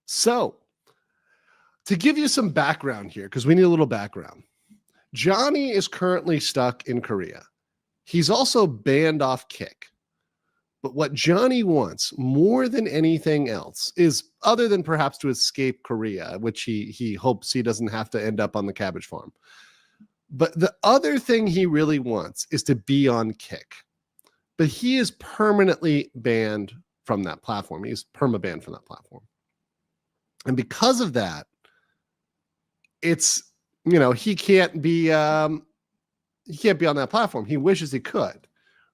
So to give you some background here, because we need a little background, Johnny is currently stuck in Korea. He's also banned off Kick. But what Johnny wants more than anything else is, other than perhaps to escape Korea, which he hopes he doesn't have to end up on the cabbage farm. But the other thing he really wants is to be on Kick. But he is permanently banned from that platform. He's perma-banned from that platform. And because of that, it's, he can't be on that platform. He wishes he could,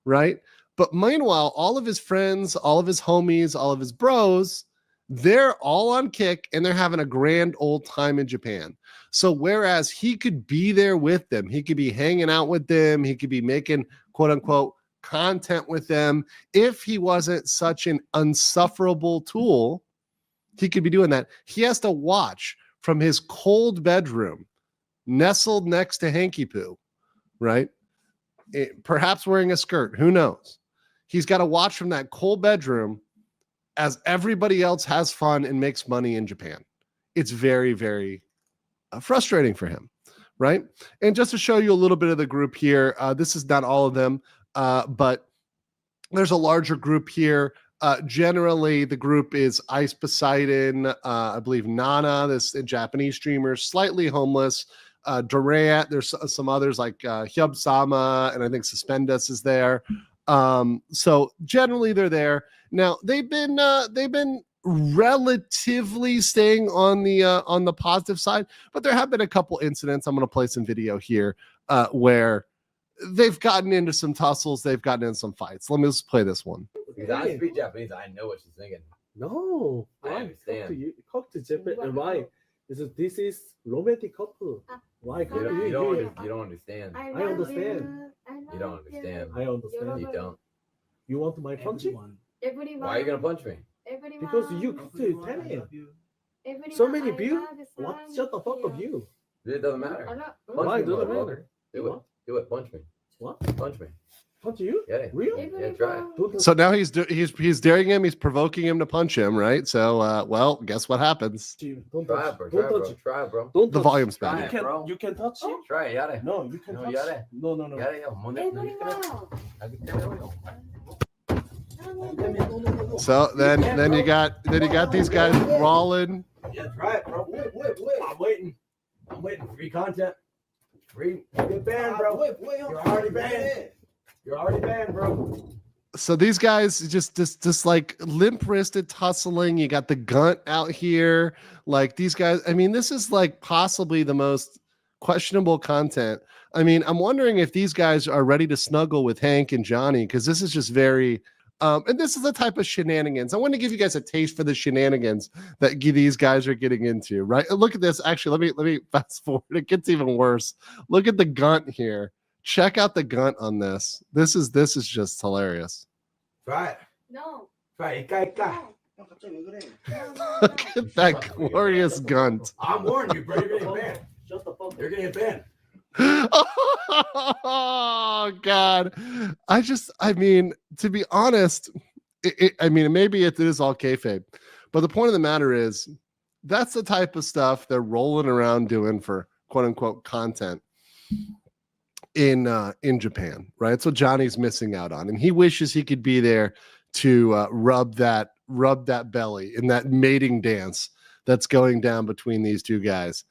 right? But meanwhile, all of his friends, all of his homies, all of his bros, they're all on Kick and they're having a grand old time in Japan. So whereas he could be there with them, he could be hanging out with them, he could be making quote unquote content with them. If he wasn't such an unsufferable tool, he could be doing that. He has to watch from his cold bedroom, nestled next to Hanky Poo, right? Perhaps wearing a skirt, who knows? He's got to watch from that cold bedroom as everybody else has fun and makes money in Japan. It's very, very frustrating for him, right? And just to show you a little bit of the group here, this is not all of them, but there's a larger group here. Generally, the group is Ice Poseidon, I believe Nana, this Japanese streamer, slightly homeless, Durant, there's some others like Hyub Sama, and I think Suspendus is there. So generally they're there. Now they've been relatively staying on the positive side, but there have been a couple incidents. I'm going to play some video here where they've gotten into some tussles, they've gotten into some fights. Let me just play this one. Because I speak Japanese, I know what she's thinking. No, I understand. Talk to Japan. Why? This is romantic couple. Why can't You don't understand. I understand. You don't understand. I understand. You don't. You want my punching? Why are you gonna punch me? Because you cook to tell me. So many views. What? Shut the fuck up, you. It doesn't matter. Why Punch me, doesn't motherfucker. matter? Do it. Do it. Punch me. What? Punch me. Punch you? Yeah. Really? Yeah, try it. So now he's daring him, he's provoking him to punch him, right? So well, guess what happens? Don't Try touch. it, bro. Don't Try it, touch. bro. Try it, bro. Don't The touch. volume's Try bad. it, bro. You can touch it. Try it, yare. No, you can No, touch. yare. No. Yare, yo. So then you got these guys brawling. Yeah, try it, bro. Wait. I'm waiting. Free content. Free. Get banned, bro. You're already banned. You're already banned, bro. So these guys just like limp-wristed tussling. You got the Gunt out here. Like these guys, I mean, this is like possibly the most questionable content. I mean, I'm wondering if these guys are ready to snuggle with Hank and Johnny, because this is just very and this is the type of shenanigans. I want to give you guys a taste for the shenanigans that these guys are getting into, right? Look at this. Actually, let me fast forward. It gets even worse. Look at the Gunt here. Check out the Gunt on this. This is just hilarious. Try it. No. Try it. Look at that glorious Gunt. I'm warning you, bro. You're getting banned. Shut the fuck up. You're getting banned. Oh God. I mean, to be honest, I mean, maybe it is all kayfabe, but the point of the matter is that's the type of stuff they're rolling around doing for quote unquote content in Japan, right? That's what Johnny's missing out on, and he wishes he could be there to rub that belly in that mating dance that's going down between these two guys.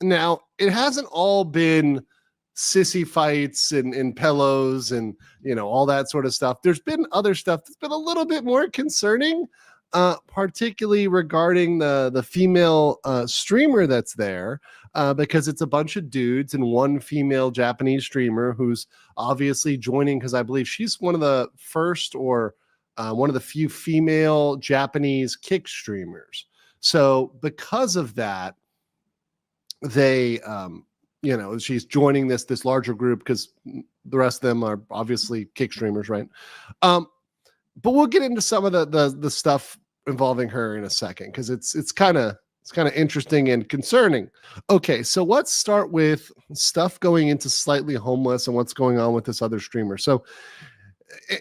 Now, it hasn't all been sissy fights and pillows and, all that sort of stuff. There's been other stuff that's been a little bit more concerning, particularly regarding the female streamer that's there, because it's a bunch of dudes and one female Japanese streamer who's obviously joining, because I believe she's one of the first or one of the few female Japanese Kick streamers. So because of that, they she's joining this larger group because the rest of them are obviously Kick streamers, right? But we'll get into some of the stuff involving her in a second, because it's kind of interesting and concerning. Okay, so let's start with stuff going into Slightly Homeless and what's going on with this other streamer. So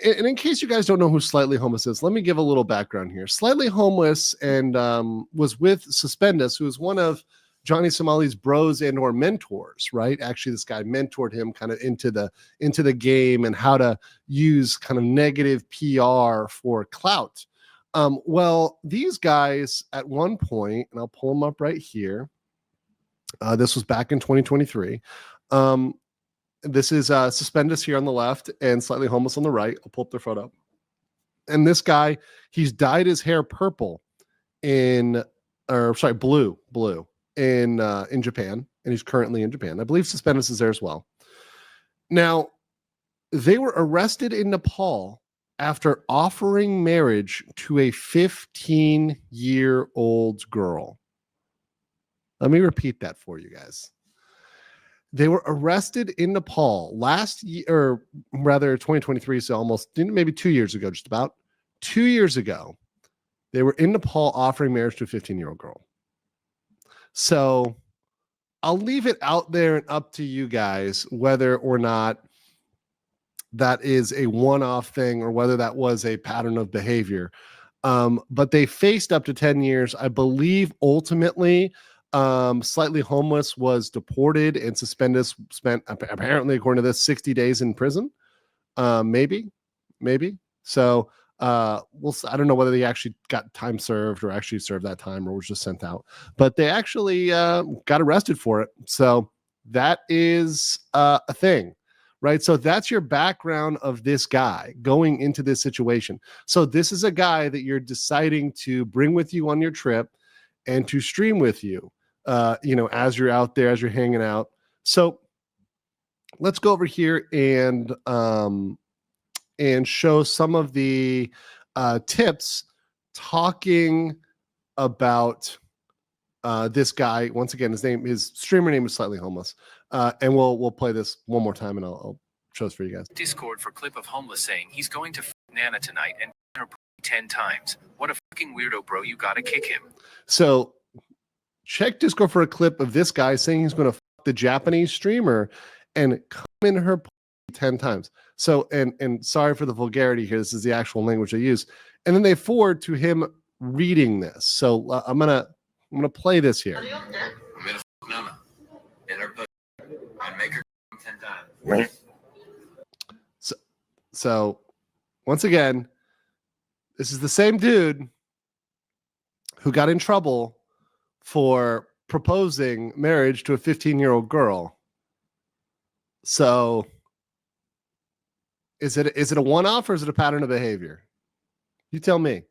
and in case you guys don't know who Slightly Homeless is, let me give a little background here. Slightly Homeless and was with Suspendus, who is one of Johnny Somali's bros and or mentors, right? Actually, this guy mentored him kind of into the game and how to use kind of negative PR for clout. Well, these guys at one point, and I'll pull them up right here. This was back in 2023. This is Suspendus here on the left and Slightly Homeless on the right. I'll pull up their photo. And this guy, he's dyed his hair purple blue in Japan, and he's currently in Japan. I believe Suspendus is there as well. Now, they were arrested in Nepal after offering marriage to a 15-year-old girl. Let me repeat that for you guys. They were arrested in Nepal last year, or rather 2023, so almost maybe 2 years ago, just about 2 years ago. They were in Nepal offering marriage to a 15-year-old girl. So I'll leave it out there and up to you guys whether or not that is a one-off thing or whether that was a pattern of behavior. But they faced up to 10 years. I believe ultimately Slightly Homeless was deported and Suspendus spent apparently, according to this, 60 days in prison. Maybe. So I don't know whether they actually got time served or actually served that time or was just sent out, but they actually got arrested for it. So that is a thing, right? So that's your background of this guy going into this situation. So this is a guy that you're deciding to bring with you on your trip and to stream with you, as you're out there, as you're hanging out. So let's go over here and show some of the tips talking about this guy. Once again, his streamer name is Slightly Homeless, and we'll play this one more time, and I'll show this for you guys. Discord for clip of Homeless saying he's going to Nana tonight and her 10 times. What a fucking weirdo, bro! You gotta kick him. So check Discord for a clip of this guy saying he's going to the Japanese streamer and come in her 10 times. So, and sorry for the vulgarity here. This is the actual language they use. And then they forward to him reading this. So I'm gonna play this here. I'm gonna Nana in her and make her 10 times. So once again, this is the same dude who got in trouble for proposing marriage to a 15-year-old girl. So is it a one-off or is it a pattern of behavior? You tell me.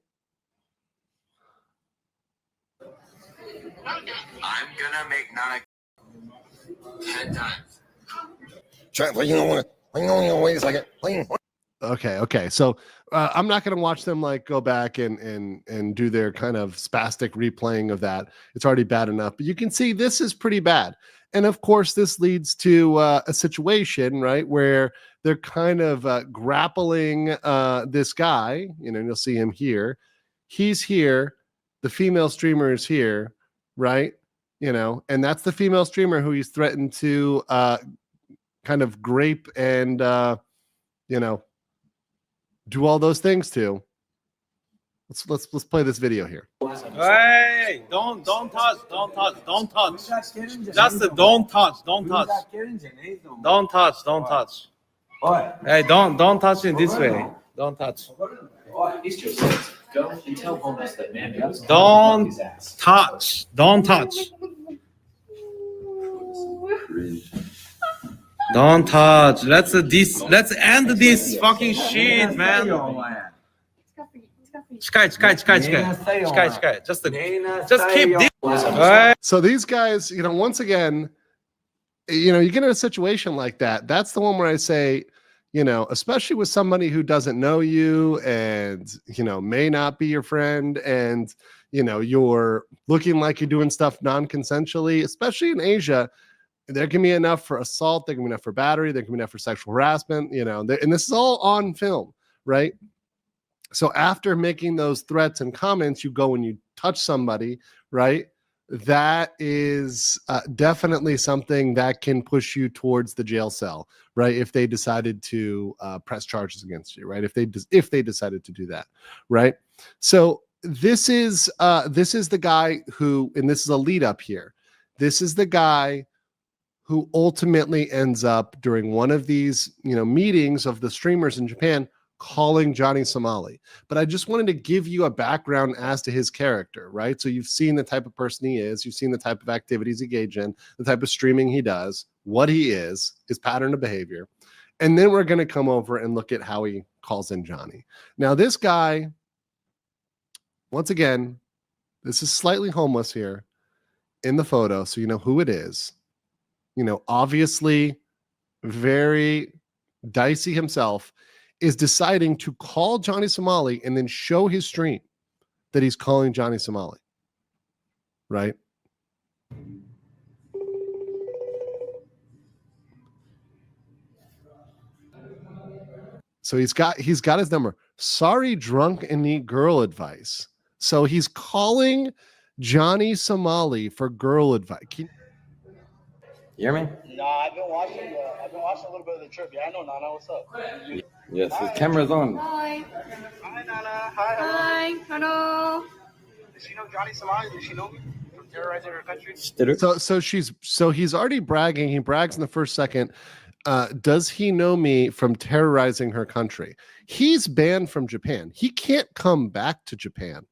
I'm gonna make Nana 10 times. Wait a second. Okay. So I'm not going to watch them like go back and do their kind of spastic replaying of that. It's already bad enough. But you can see this is pretty bad. And of course, this leads to a situation, right, where they're kind of grappling this guy. And you'll see him here. He's here. The female streamer is here, right? And that's the female streamer who he's threatened to kind of grape and, do all those things to. Let's play this video here. Hey, don't touch. Just don't touch. Don't touch. Hey, don't touch in this way. Don't touch. Go and tell Homeless that man knows. Don't touch. Don't touch. Don't touch. Let's end this fucking shit, man. Sky. Just keep this. So these guys, once again, you get in a situation like that. That's the one where I say, especially with somebody who doesn't know you and, may not be your friend and, you're looking like you're doing stuff non-consensually, especially in Asia. There can be enough for assault. There can be enough for battery. There can be enough for sexual harassment, and this is all on film, right? So after making those threats and comments, you go and you touch somebody, right? that is definitely something that can push you towards the jail cell, right? If they decided to press charges against you, right? If they decided to do that, right? So this is the guy who, and this is a lead up here. This is the guy who ultimately ends up during one of these, meetings of the streamers in Japan, calling Johnny Somali. But I just wanted to give you a background as to his character, right? So you've seen the type of person he is, you've seen the type of activities he engage in, the type of streaming he does, what he is, his pattern of behavior. And then we're going to come over and look at how he calls in Johnny. Now, this guy, once again, this is slightly homeless here in the photo, so you know who it is. Obviously very dicey himself, is deciding to call Johnny Somali and then show his stream that he's calling Johnny Somali, right? So he's got his number. Sorry, drunk and need girl advice. So he's calling Johnny Somali for girl advice. You hear me? Nah, I've been watching a little bit of the trip. Yeah, I know, Nana. What's up? Yes, the camera's on. Hi. Hi, Nana. Hi. Hello. Does she know Johnny Somali? Does she know me from terrorizing her country? So he's already bragging. He brags in the first second. Does he know me from terrorizing her country? He's banned from Japan. He can't come back to Japan.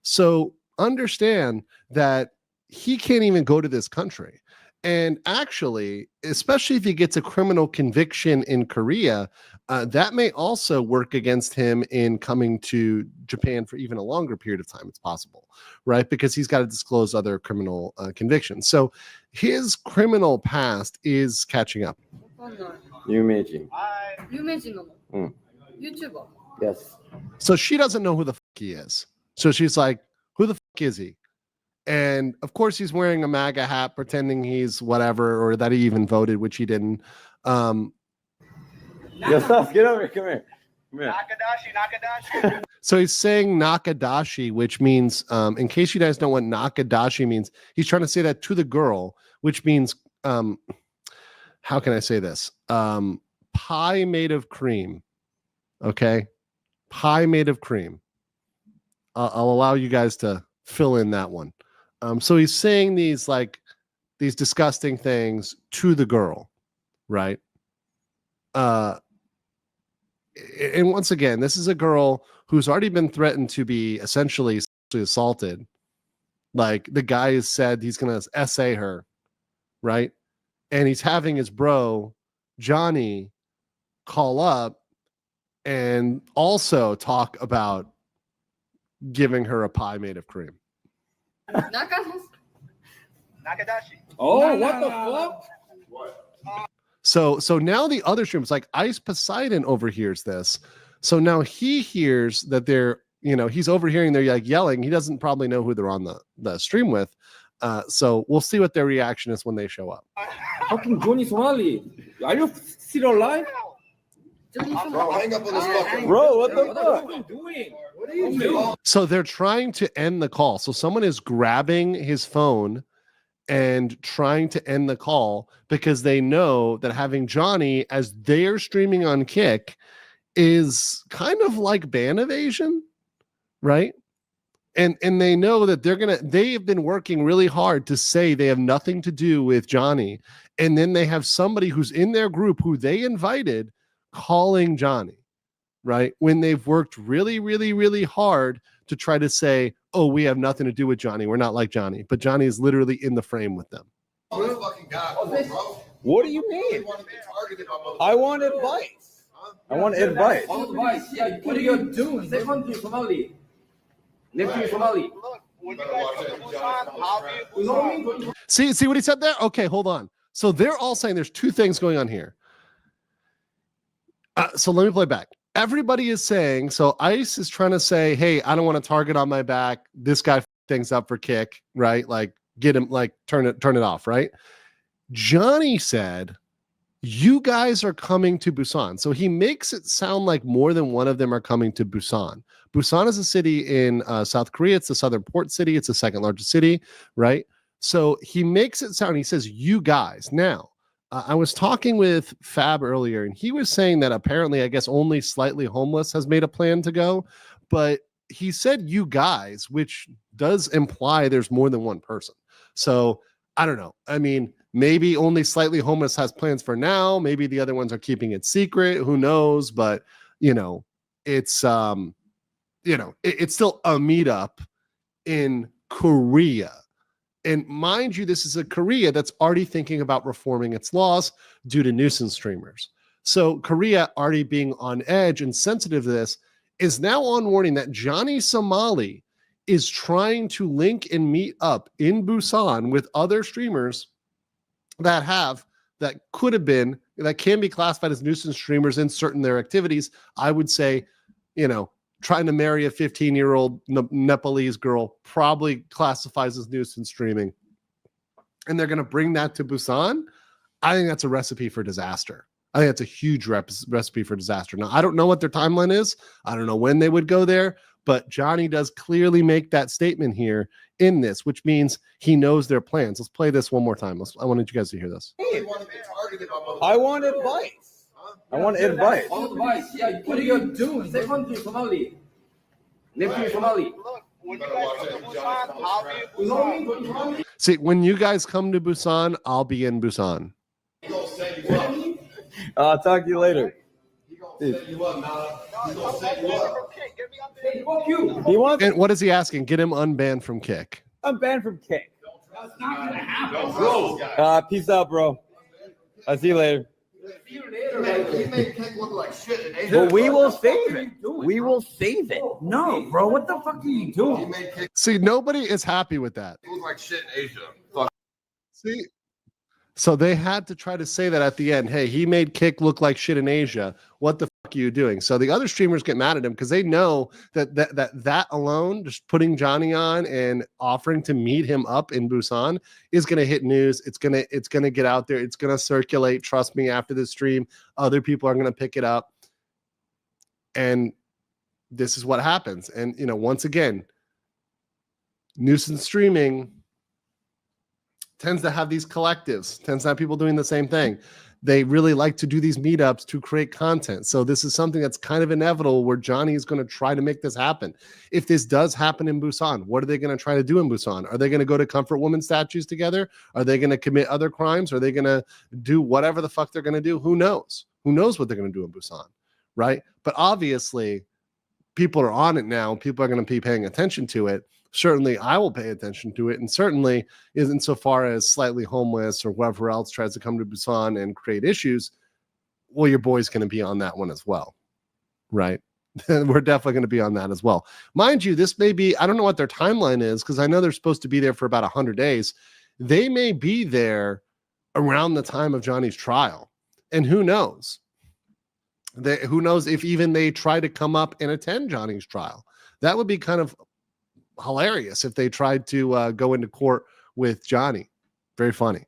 So understand that he can't even go to this country. And actually, especially if he gets a criminal conviction in Korea, that may also work against him in coming to Japan for even a longer period of time. It's possible, right? Because he's got to disclose other criminal convictions. So his criminal past is catching up. 유명해진. YouTuber. Yes. So she doesn't know who the fuck he is. So she's like, who the fuck is he? And of course, he's wearing a MAGA hat, pretending he's whatever, or that he even voted, which he didn't. Yes, get over here. Come here. Nakadashi. So he's saying Nakadashi, which means, in case you guys know what Nakadashi means, he's trying to say that to the girl, which means, how can I say this? Pie made of cream. Okay. Pie made of cream. I'll allow you guys to fill in that one. So he's saying these disgusting things to the girl, right? And once again, this is a girl who's already been threatened to be essentially assaulted. Like, the guy has said he's going to essay her, right? And he's having his bro, Johnny, call up and also talk about giving her a pie made of cream. Nakadashi. Oh, what the fuck? So now the other stream, it's like Ice Poseidon overhears this. So now he hears that they're, he's overhearing, they're like yelling. He doesn't probably know who they're on the stream with. So we'll see what their reaction is when they show up. Fucking Johnny Somali. Are you still alive? Bro, hang up on this fucking. Bro, what the fuck are you doing? What are you doing? So they're trying to end the call. So someone is grabbing his phone and trying to end the call because they know that having Johnny as they're streaming on Kick is kind of like ban evasion, right? And they know that they have been working really hard to say they have nothing to do with Johnny. And then they have somebody who's in their group who they invited calling Johnny, right? When they've worked really, really, really hard to try to say, oh, we have nothing to do with Johnny. We're not like Johnny. But Johnny is literally in the frame with them. Oh, this fucking guy, bro. What do you mean? I want advice. I want advice. Yeah, what are you doing? They want you Somali. Left you Somali. Look, when you guys come to Busan, I'll be in Busan. See what he said there? Okay, hold on. So they're all saying there's two things going on here. So let me play back. Everybody is saying, so Ice is trying to say, hey, I don't want a target on my back. This guy things up for Kick, right? Like, get him, like, turn it off, right? Johnny said, you guys are coming to Busan. So he makes it sound like more than one of them are coming to Busan. Busan is a city in South Korea. It's the southern port city. It's the second largest city, right? So he makes it sound, he says, you guys. Now, I was talking with Fab earlier, and he was saying that apparently, I guess, only Slightly Homeless has made a plan to go. But he said you guys, which does imply there's more than one person. So I don't know. I mean, maybe only Slightly Homeless has plans for now. Maybe the other ones are keeping it secret. Who knows? But, you know, it's still a meetup in Korea. And mind you, this is a Korea that's already thinking about reforming its laws due to nuisance streamers. So Korea, already being on edge and sensitive to this, is now on warning that Johnny Somali is trying to link and meet up in Busan with other streamers that can be classified as nuisance streamers in certain their activities. I would say, trying to marry a 15-year-old Nepalese girl probably classifies as nuisance streaming. And they're going to bring that to Busan. I think that's a recipe for disaster. I think that's a huge recipe for disaster. Now, I don't know what their timeline is. I don't know when they would go there, but Johnny does clearly make that statement here in this, which means he knows their plans. Let's play this one more time. I wanted you guys to hear this. I want advice. I want advice. Yeah, what are you doing? Say something Somali. Live in Somali. Look, when you guys come to Busan, I'll be in Busan. See, when you guys come to Busan, I'll be in Busan. I'll talk to you later. He wants. And what is he asking? Get him unbanned from Kick. I'm banned from Kick. That's not gonna happen, bro. Peace out, bro. I'll see you later. See you later, He made Kick look like shit in Asia. But we will save it. We will save it. No, bro. What the fuck are you He doing? made Kick See, nobody is happy with that. look like shit in Asia. Fuck. See, so they had to try to say that at the end. Hey, he made Kick look like shit in Asia. What the fuck are you doing? So the other streamers get mad at him because they know that alone, just putting Johnny on and offering to meet him up in Busan, is going to hit news. It's gonna get out there. It's gonna circulate. Trust me. After this stream, other people are gonna pick it up, and this is what happens. And once again, nuisance streaming tends to have these collectives, tends to have people doing the same thing. They really like to do these meetups to create content. So this is something that's kind of inevitable where Johnny is going to try to make this happen. If this does happen in Busan, what are they going to try to do in Busan? Are they going to go to comfort woman statues together? Are they going to commit other crimes? Are they going to do whatever the fuck they're going to do? Who knows? Who knows what they're going to do in Busan, right? But obviously, people are on it now. People are going to be paying attention to it. Certainly I will pay attention to it, and certainly isn't so far as Slightly Homeless or whoever else tries to come to Busan and create issues. Well, your boy's going to be on that one as well, right? We're definitely going to be on that as well. Mind you, this may be, I don't know what their timeline is, because I know they're supposed to be there for about 100 days. They may be there around the time of Johnny's trial, and who knows? Who knows if even they try to come up and attend Johnny's trial. That would be kind of hilarious if they tried to go into court with Johnny. Very funny.